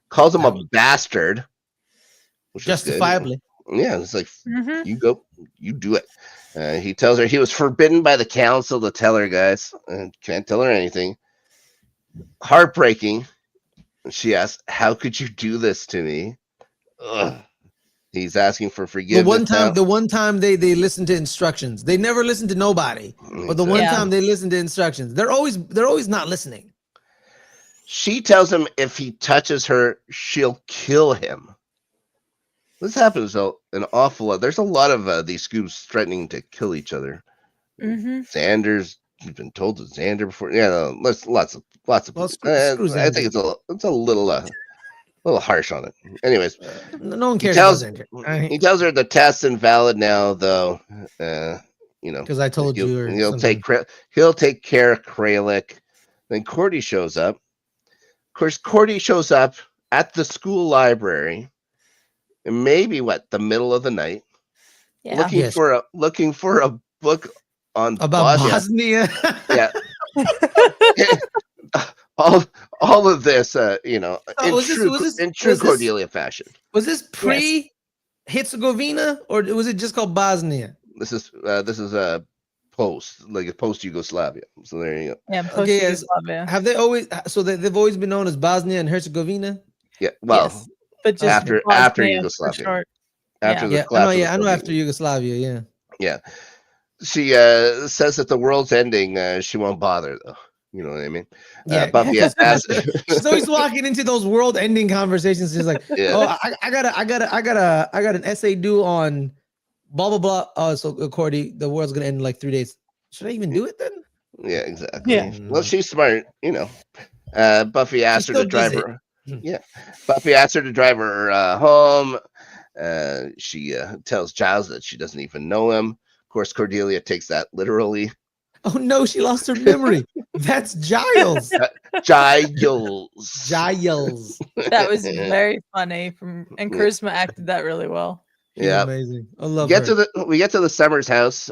calls him a bastard, which justifiably. Yeah, it's like you go, you do it. He tells her he was forbidden by the council to tell her, guys, and can't tell her anything. Heartbreaking. She asks, "How could you do this to me?" Ugh. He's asking for forgiveness. The one time they listen to instructions. They never listen to nobody. But the one time they listen to instructions, they're always not listening. She tells him if he touches her, she'll kill him. This happens an awful lot. There's a lot of these scoops threatening to kill each other. Xander's been told to Xander before. Yeah, lots of. I think it's a little harsh on it. Anyways, no one cares. He tells her the test's invalid now, though. Because I told you. He'll take care of Kralik. Then Cordy shows up. Of course, Cordy shows up at the school library, and maybe the middle of the night, looking for a book on about Bosnia. Yeah. All of this, in true Cordelia fashion. Was this pre-Herzegovina, or was it just called Bosnia? This is a post Yugoslavia. So there you go. Yeah, post Yugoslavia. Have they always? So they've always been known as Bosnia and Herzegovina. Yeah, well, yes, but just after Yugoslavia. After the collapse. I know after Yugoslavia. Yeah. Yeah. She says that the world's ending. She won't bother though. You know what I mean? Yeah. Buffy She's always walking into those world-ending conversations. She's like, "Oh, I got an essay due on blah blah blah." Oh, so Cordy, the world's gonna end in like 3 days. Should I even do it then? Yeah, exactly. Yeah. Well, she's smart. Buffy asked her to drive her. Yeah. Buffy asked her to drive her home. She tells Giles that she doesn't even know him. Of course, Cordelia takes that literally. Oh no, she lost her memory. That's Giles. Giles. Giles. That was very funny. And Charisma acted that really well. She's Yeah. amazing. I love We get to the Summers house.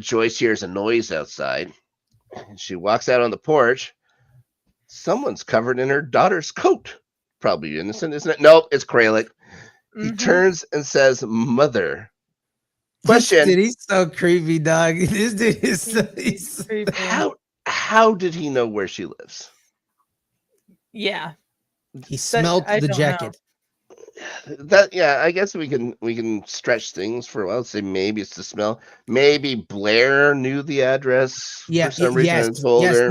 Joyce hears a noise outside. She walks out on the porch. Someone's covered in her daughter's coat. Probably innocent, isn't it? Nope, it's Kralik. He turns and says, "Mother." Question: Dude, he's so creepy, dog. This dude is so he's creepy. How did he know where she lives? Yeah, he smelled the jacket. I guess we can stretch things for a while. Say maybe it's the smell. Maybe Blair knew the address for some reason and told her.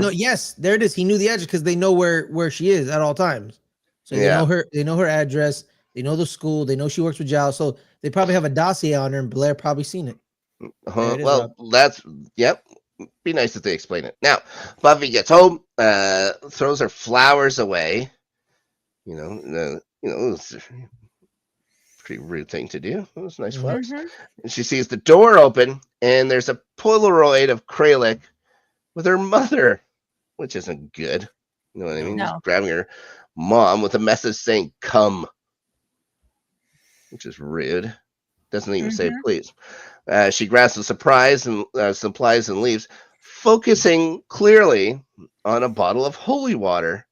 There it is. He knew the address because they know where she is at all times. So they know her. They know her address. They know the school. They know she works with Giles. So they probably have a dossier on her, and Blair probably seen it. Well, that's Be nice if they explain it. Now, Buffy gets home, throws her flowers away. It's a pretty rude thing to do. Those nice flowers. And she sees the door open, and there's a Polaroid of Kralik with her mother, which isn't good. You know what I mean? No. Just grabbing her mom with a message saying "come," which is rude. Doesn't even say please. She grabs the supplies and leaves, focusing clearly on a bottle of holy water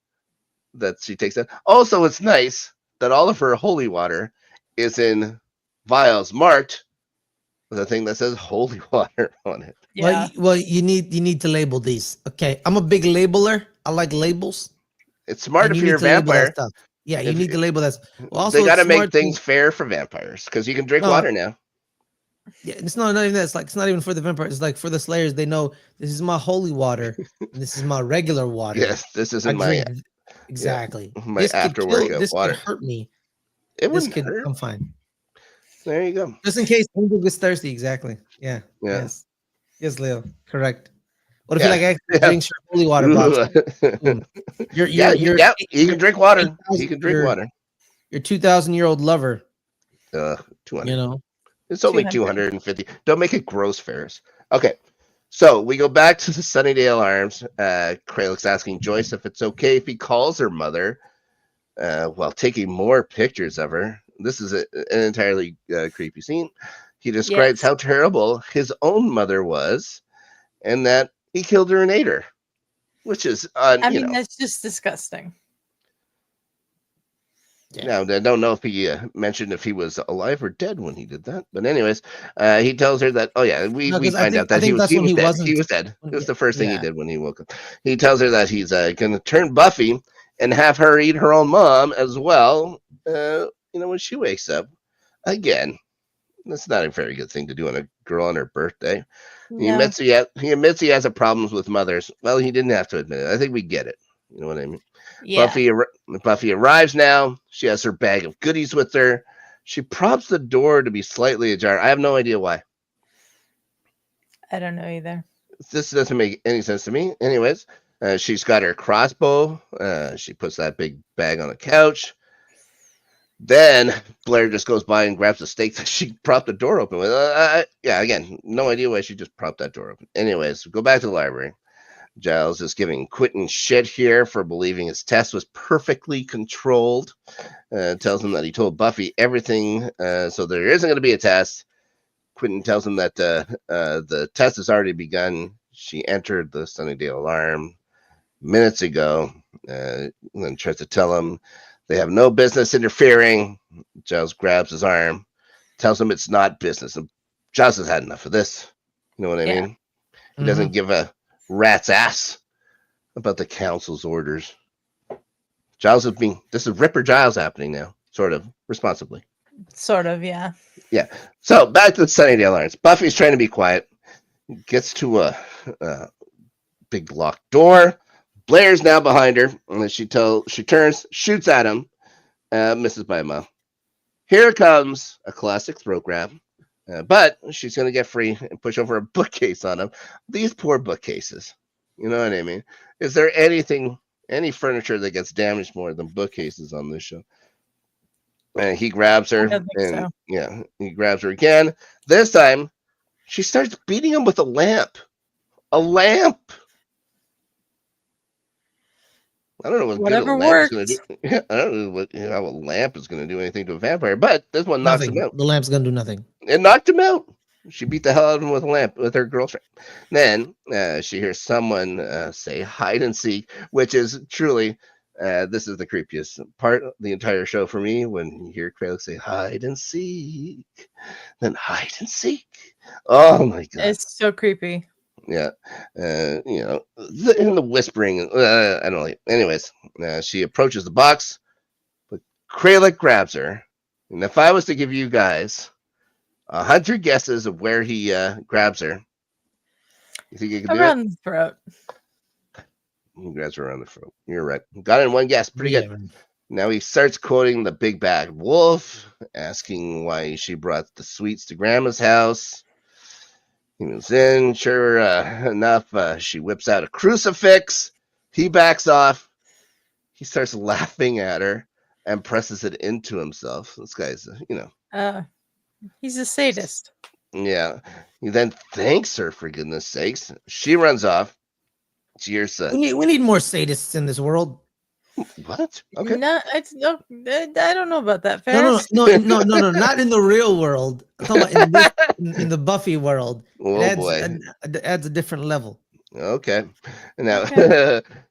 that she takes out. Also, it's nice that all of her holy water is in vials marked with a thing that says holy water on it. Yeah. Well, you need to label these. Okay, I'm a big labeler. I like labels. It's smart if you're a vampire. Yeah, you need to label that. Well, also, they got to make things fair for vampires because you can drink water now. Yeah, it's not even that. It's not even for the vampires. It's like for the Slayers. They know this is my holy water and this is my regular water. Yes, this isn't my exactly. My this after workout water. Could hurt me. It wouldn't hurt. I'm fine. There you go. Just in case Angel gets thirsty. Exactly. Yeah. Yes, Leo. Correct. What if you drinks your holy water bottle? You can drink water. You can drink water. Your 2,000-year-old lover. 200. It's only 250. Don't make it gross, Ferris. Okay. So we go back to the Sunnydale Arms. Kralik's asking Joyce if it's okay if he calls her mother while taking more pictures of her. This is an entirely creepy scene. He describes how terrible his own mother was and that he killed her and ate her, which is, that's just disgusting. Now, I don't know if he mentioned if he was alive or dead when he did that. But anyways, he tells her that, we find out that he was dead. He was dead. It was the first thing he did when he woke up. He tells her that he's going to turn Buffy and have her eat her own mom as well, when she wakes up. Again, that's not a very good thing to do on a girl on her birthday. He admits he has a problems with mothers. Well, he didn't have to admit it. I think we get it. You know what I mean? Yeah. Buffy arrives now. She has her bag of goodies with her. She props the door to be slightly ajar. I have no idea why. I don't know either. This doesn't make any sense to me. Anyways, she's got her crossbow. She puts that big bag on the couch. Then Blair just goes by and grabs a stake that she propped the door open with. Again, no idea why she just propped that door open. Anyways, go back to the library. Giles is giving Quentin shit here for believing his test was perfectly controlled. Tells him that he told Buffy everything, so there isn't going to be a test. Quentin tells him that the test has already begun. She entered the Sunnydale Alarm minutes ago, and then tries to tell him they have no business interfering. Giles grabs his arm, tells him it's not business. And Giles has had enough of this. You know what I mean? He doesn't give a rat's ass about the council's orders. Giles this is Ripper Giles happening now, sort of responsibly. Sort of, yeah. Yeah. So back to the Sunnydale Arms. Buffy's trying to be quiet. Gets to a big locked door. Blair's now behind her, and she turns, shoots at him, misses by a mile. Here comes a classic throat grab. But she's going to get free and push over a bookcase on him. These poor bookcases. You know what I mean? Is there any furniture that gets damaged more than bookcases on this show? And he grabs her. He grabs her again. This time, she starts beating him with a lamp. A lamp! I don't know what good a Whatever lamp is going to works. do. I don't know how a lamp is going to do anything to a vampire, but this one knocks him Nothing. out. The lamp's gonna do nothing. It knocked him out. She beat the hell out of him with a lamp with her girlfriend. Then she hears someone say hide and seek, which is truly, this is the creepiest part of the entire show for me when you hear Kralik say hide and seek, then hide and seek. Oh my God. It's so creepy. Yeah. And the whispering, I don't like. Anyways, she approaches the box, but Kralik grabs her. And if I was to give you guys 100 guesses of where he grabs her. You think you can do Around the throat. it? He grabs her around the throat. You're right. Got it in one guess. Pretty good. Now he starts quoting the big bad wolf, asking why she brought the sweets to Grandma's house. He moves in. Sure enough, she whips out a crucifix. He backs off. He starts laughing at her and presses it into himself. This guy's, He's a sadist. Yeah. He then thanks her for goodness sakes. She runs off. She hears we need more sadists in this world. what? Okay. No, I don't know about that. No, Ferris. not in the real world. I'm talking about in the Buffy world. Oh boy. It adds a different level. Okay. Now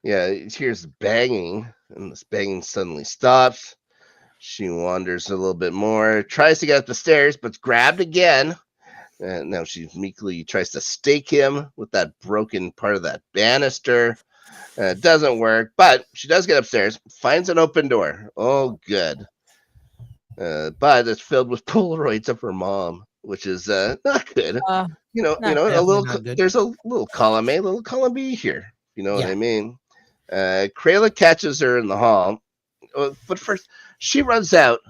yeah, she hears banging, and this banging suddenly stops. She wanders a little bit more, tries to get up the stairs, but's grabbed again. And now she meekly tries to stake him with that broken part of that banister. It doesn't work, but she does get upstairs, finds an open door. Oh, good. But it's filled with Polaroids of her mom, which is not good. Not A little. not good. There's a little column A, little column B here. You know what I mean? Kralik catches her in the hall, but first she runs out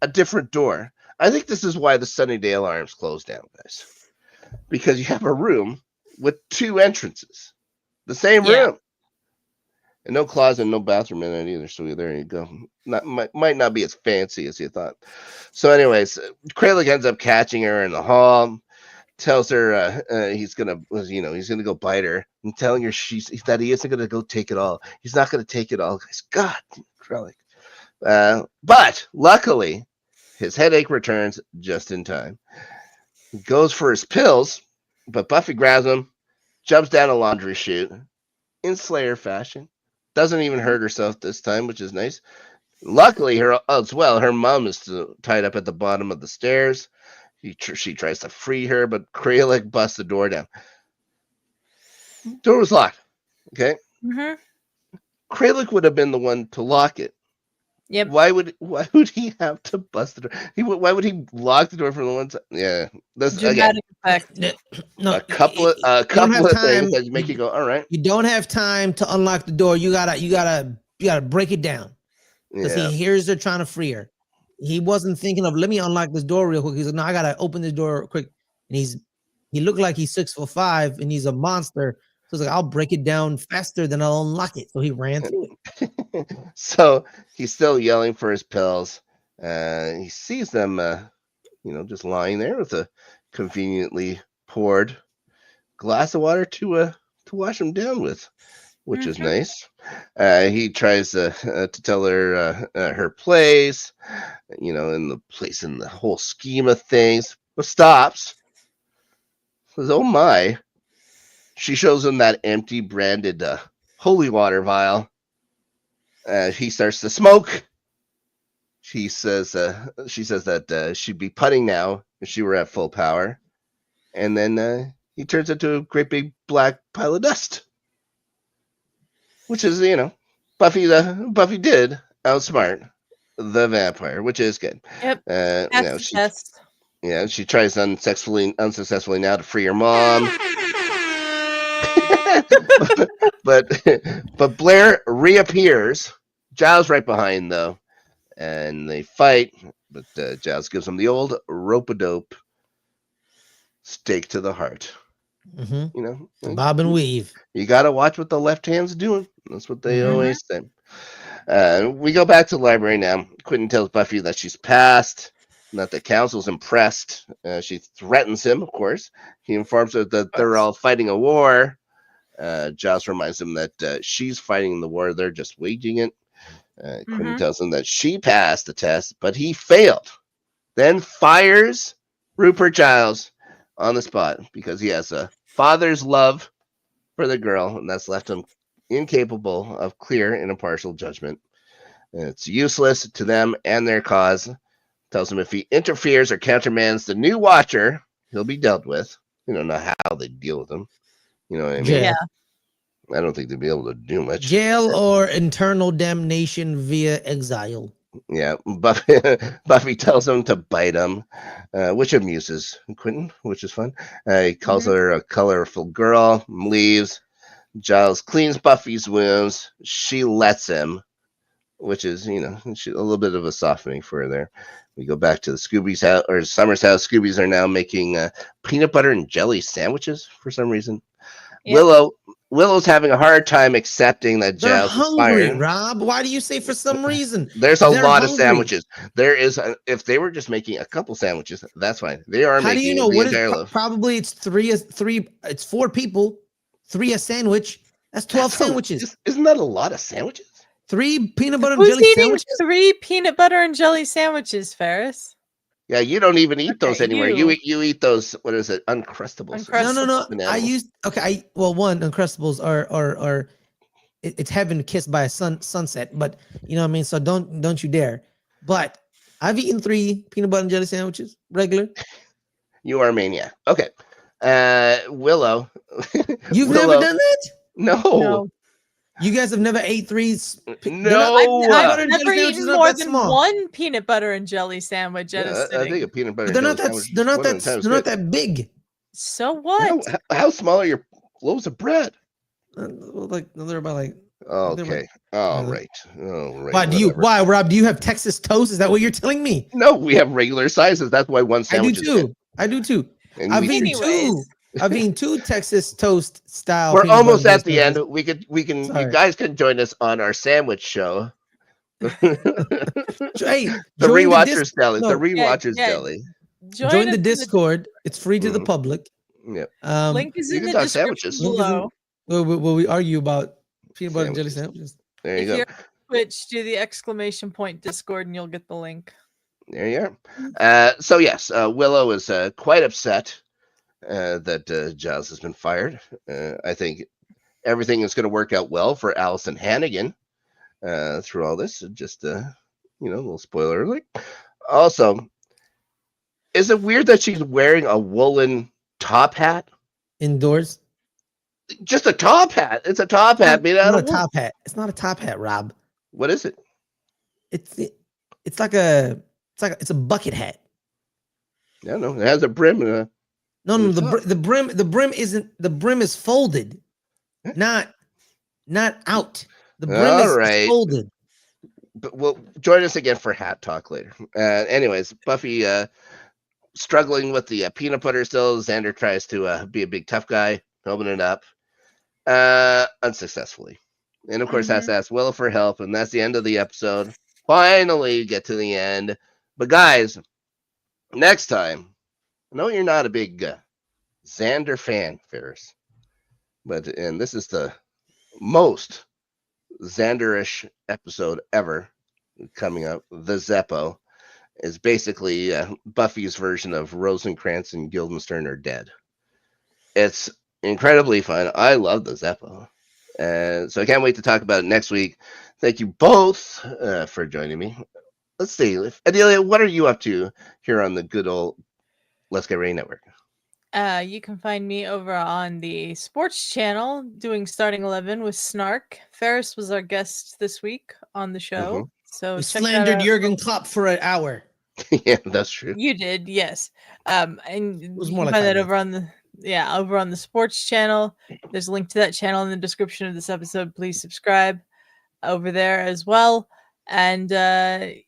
a different door. I think this is why the Sunnydale alarms closed down, guys, because you have a room with two entrances, the same room. And no closet, no bathroom in it either. So there you go. Might not be as fancy as you thought. So, anyways, Kralik ends up catching her in the hall. Tells her he's gonna go bite her, and telling her that he isn't gonna go take it all. He's not gonna take it all, guys. God, Kralik. But luckily, his headache returns just in time. He goes for his pills, but Buffy grabs him, jumps down a laundry chute in Slayer fashion. Doesn't even hurt herself this time, which is nice. Luckily, her mom is tied up at the bottom of the stairs. She tries to free her, but Kralik busts the door down. Door was locked. Okay. Mm-hmm. Kralik would have been the one to lock it. Yep. Why would he have to bust the door? Why would he lock the door from the one side? Yeah. This Dramatic effect. No, a couple of things that make you go, all right. You don't have time to unlock the door. You gotta break it down. Because he hears her trying to free her. He wasn't thinking of, let me unlock this door real quick. He's like, no, I gotta open this door quick. And he looked like he's 6'5" and he's a monster. So he's like, I'll break it down faster than I'll unlock it. So he ran through it. So he's still yelling for his pills. He sees them, just lying there with a conveniently poured glass of water to wash them down with, which is nice. He tries to tell her her place, in the place in the whole scheme of things, but stops. Says, "Oh my!" She shows him that empty branded holy water vial. He starts to smoke. She says that she'd be putting now if she were at full power, and then he turns into a great big black pile of dust, which is Buffy did outsmart the vampire, which is good. Yep. She tries unsuccessfully now to free her mom. but Blair reappears. Giles right behind though, and they fight. But Giles gives him the old rope-a-dope stake to the heart. Mm-hmm. Bob and weave. You gotta watch what the left hand's doing. That's what they always say. We go back to the library now. Quentin tells Buffy that she's passed, and that the council's impressed. She threatens him, of course. He informs her that they're all fighting a war. Giles reminds him that she's fighting the war. They're just waging it. Quinn tells him that she passed the test, but he failed. Then fires Rupert Giles on the spot because he has a father's love for the girl, and that's left him incapable of clear and impartial judgment. And it's useless to them and their cause. Tells him if he interferes or countermands the new Watcher, he'll be dealt with. You don't know how they deal with him. You know what I mean? Jail. Yeah. I don't think they'd be able to do much. Jail or internal damnation via exile. Yeah, Buffy tells him to bite him, which amuses Quentin, which is fun. He calls her a colorful girl, leaves. Giles cleans Buffy's wounds. She lets him, which is, a little bit of a softening for her there. We go back to the Scooby's house, or Summer's house. Scooby's are now making peanut butter and jelly sandwiches for some reason. Yep. Willow's having a hard time accepting that Giles is fired. Rob. Why do you say for some reason? There's a lot of sandwiches. There is, if they were just making a couple sandwiches, that's fine. They are. How making do you know the what entire is? loaf. Probably it's three. It's 4 people. 3 a sandwich. That's 12 sandwiches. Isn't that a lot of sandwiches? 3 peanut butter and Who's jelly eating sandwiches. 3 peanut butter and jelly sandwiches, Ferris? Yeah, you don't even eat those anymore. You eat those. What is it? Uncrustables. No. I used one Uncrustables are it's heaven kissed by a sunset. But you know what I mean. So don't you dare. But I've eaten 3 peanut butter and jelly sandwiches regular. You are a maniac. Okay, Willow. You've never done that? No. You guys have never ate 3. No, I've never eaten more than 1 peanut butter and jelly sandwich at a sitting. I think a peanut butter. They're not that big. So what? How small are your loaves of bread? They're about Okay. All right. Why, Rob? Do you have Texas toast? Is that what you're telling me? No, we have regular sizes. That's why one sandwich. I do too. I've eaten 2 Texas toast style. We're almost at the end. We can. Sorry. You guys can join us on our sandwich show. The Rewatchers Deli. The Rewatchers Deli. Join the Discord. It's free to the public. Yeah. Link is in the description below. Will we argue about peanut butter and jelly sandwiches? There you go. If you're on Twitch, do the ! Discord and you'll get the link. There you are. So yes, Willow is quite upset that Giles has been fired. I think everything is going to work out well for Allison Hannigan through all this. Just a little spoiler alert. Also, is it weird that she's wearing a woolen top hat indoors? Just a top hat. It's a top hat made out of wool. Top hat. It's not a top hat, Rob. What is it? It's a bucket hat. Yeah, no, it has a brim. No, the brim is folded, not out. The brim is folded. But we'll join us again for hat talk later. Anyways, Buffy struggling with the peanut butter still. Xander tries to be a big tough guy, helping it up unsuccessfully, and of course has to ask Willow for help, and that's the end of the episode. Finally get to the end. But guys, next time, I know you're not a big Xander fan, Ferris, and this is the most Xander-ish episode ever coming up. The Zeppo is basically Buffy's version of Rosencrantz and Guildenstern are dead. It's incredibly fun. I love the Zeppo. And so I can't wait to talk about it next week. Thank you both for joining me. Let's see. Adelia, what are you up to here on the good old Let's Get Ready Network? You can find me over on the sports channel doing Starting 11 with Snark. Ferris was our guest this week on the show. So we slandered Jurgen Klopp for an hour. Yeah, that's true. You did, yes. And it was more you can find that over on the sports channel. There's a link to that channel in the description of this episode. Please subscribe over there as well. And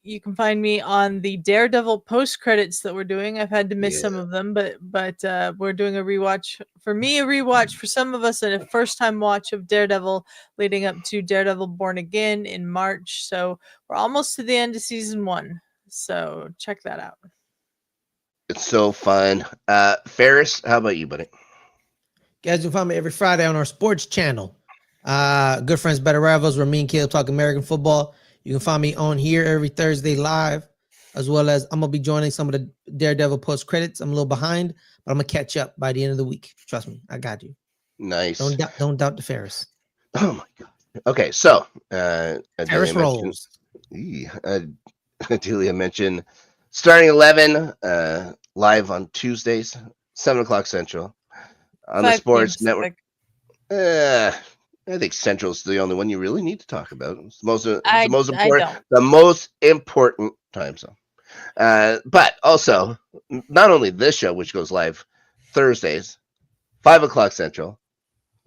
you can find me on the Daredevil post credits that we're doing. I've had to miss some of them, but we're doing a rewatch. For me, a rewatch. For some of us, and a first time watch of Daredevil, leading up to Daredevil Born Again in March. So we're almost to the end of season 1. So check that out. It's so fun. Ferris, how about you, buddy? Guys, you'll find me every Friday on our sports channel. Good Friends, Better Rivals, where me and Caleb talk American football. You can find me on here every Thursday live, as well as I'm going to be joining some of the Daredevil post credits. I'm a little behind, but I'm going to catch up by the end of the week. Trust me, I got you. Nice. Don't doubt the Ferris. Oh my God. Okay, so Ferris rolls. Adelia mentioned starting 11 live on Tuesdays, 7 o'clock Central on the Sports Network. I think Central's the only one you really need to talk about. It's the most important time zone. But also, not only this show, which goes live Thursdays, 5 o'clock Central.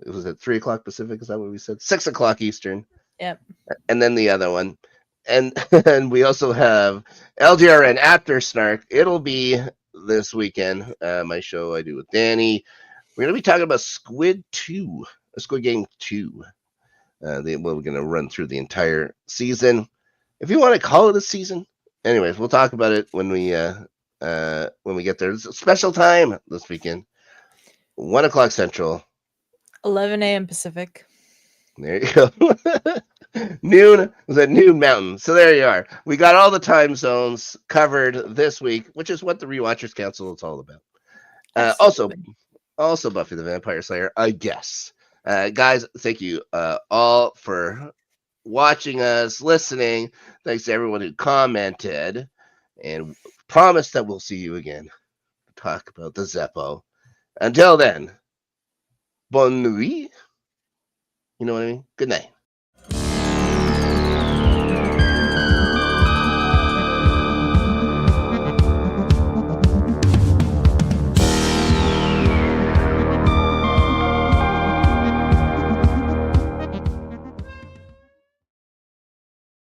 It was at 3 o'clock Pacific. Is that what we said? 6 o'clock Eastern. Yep. And then the other one. And we also have LGRN After Snark. It'll be this weekend. My show I do with Danny. We're going to be talking about Squid Game 2. We're going to run through the entire season. If you want to call it a season. Anyways, we'll talk about it when we get there. It's a special time this weekend. 1 o'clock Central. 11 a.m. Pacific. There you go. Noon was at Noon Mountain. So there you are. We got all the time zones covered this week, which is what the Rewatchers Council is all about. Also Buffy the Vampire Slayer, I guess. Guys, thank you all for watching us, listening. Thanks to everyone who commented, and promise that we'll see you again to talk about the Zeppo. Until then, bonne nuit. You know what I mean? Good night.